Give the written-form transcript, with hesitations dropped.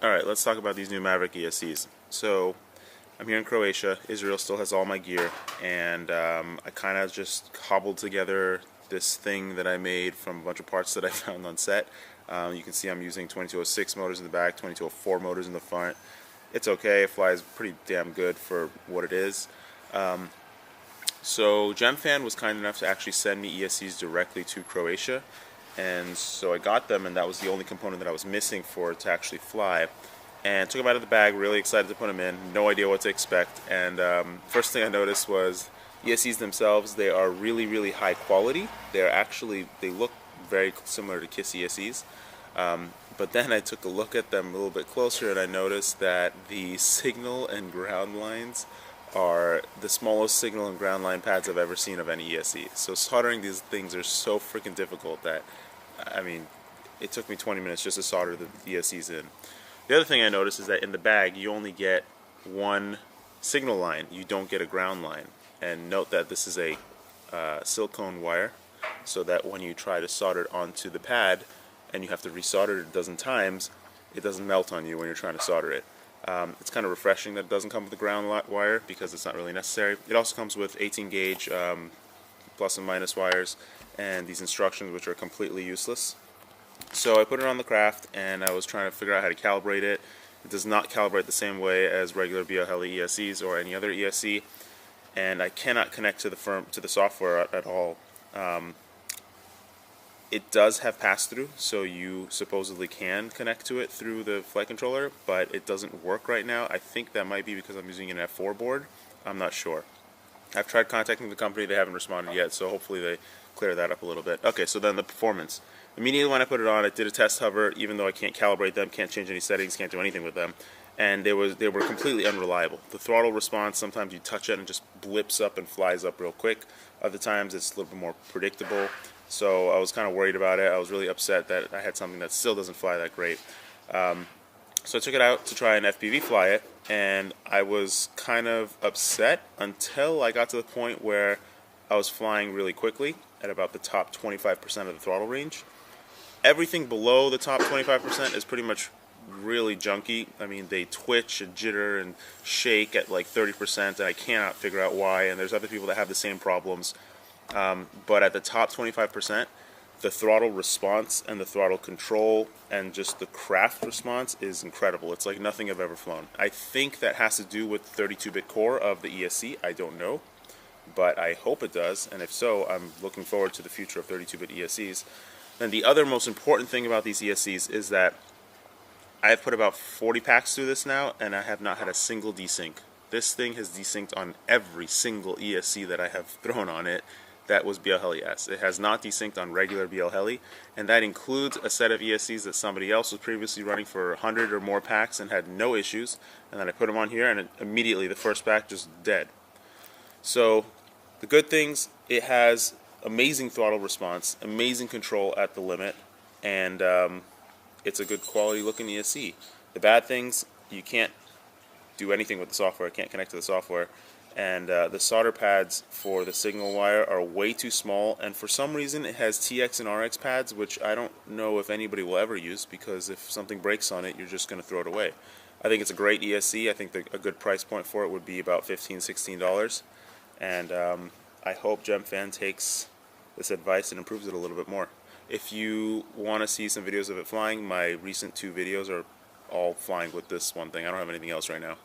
Alright, let's talk about these new Maverick ESCs. So, I'm here in Croatia. Israel still has all my gear, and I kind of just cobbled together this thing that I made from a bunch of parts that I found on set. You can see I'm using 2206 motors in the back, 2204 motors in the front. It's okay, it flies pretty damn good for what it is. So Gemfan was kind enough to actually send me ESCs directly to Croatia, and so I got them, and that was the only component that I was missing for it to actually fly. And took them out of the bag, really excited to put them in, no idea what to expect. And first thing I noticed was ESCs themselves, they are really, really high quality. They look very similar to KISS ESCs. But then I took a look at them a little bit closer, and I noticed that the signal and ground lines are the smallest signal and ground line pads I've ever seen of any ESC. So soldering these things are so freaking difficult that, I mean, it took me 20 minutes just to solder the ESCs in. The other thing I noticed is that in the bag you only get one signal line, you don't get a ground line. And note that this is a silicone wire, so that when you try to solder it onto the pad and you have to resolder it a dozen times, it doesn't melt on you when you're trying to solder it. It's kind of refreshing that it doesn't come with a ground wire because it's not really necessary. It also comes with 18 gauge plus and minus wires and these instructions, which are completely useless. So I put it on the craft and I was trying to figure out how to calibrate it. It does not calibrate the same way as regular BLHeli ESCs or any other ESC, and I cannot connect to the software at all. It does have pass-through, so you supposedly can connect to it through the flight controller, but it doesn't work right now. I think that might be because I'm using an F4 board. I'm not sure. I've tried contacting the company, they haven't responded yet, so hopefully they clear that up a little bit. Okay, so then the performance. Immediately when I put it on, I did a test hover, even though I can't calibrate them, can't change any settings, can't do anything with them, and they were completely unreliable. The throttle response, sometimes you touch it and it just blips up and flies up real quick. Other times it's a little bit more predictable. So I was kind of worried about it. I was really upset that I had something that still doesn't fly that great. So I took it out to try and FPV fly it, and I was kind of upset until I got to the point where I was flying really quickly at about the top 25% of the throttle range. Everything below the top 25% is pretty much really junky. I mean, they twitch and jitter and shake at like 30%, and I cannot figure out why, and there's other people that have the same problems. But at the top 25%, the throttle response and the throttle control and just the craft response is incredible. It's like nothing I've ever flown. I think that has to do with the 32-bit core of the ESC. I don't know, but I hope it does, and if so, I'm looking forward to the future of 32-bit ESCs. Then the other most important thing about these ESCs is that I've put about 40 packs through this now, and I have not had a single desync. This thing has desynced on every single ESC that I have thrown on it. That was BLHeli S. It has not desynced on regular BLHeli, and that includes a set of ESCs that somebody else was previously running for 100 or more packs and had no issues, and then I put them on here and immediately the first pack just dead. So the good things, it has amazing throttle response, amazing control at the limit, and it's a good quality looking ESC. The bad things, you can't do anything with the software, can't connect to the software, and the solder pads for the signal wire are way too small, and for some reason it has TX and RX pads, which I don't know if anybody will ever use, because if something breaks on it, you're just going to throw it away. I think it's a great ESC. I think a good price point for it would be about $15, $16, and I hope Gemfan takes this advice and improves it a little bit more. If you want to see some videos of it flying, my recent 2 videos are all flying with this one thing. I don't have anything else right now.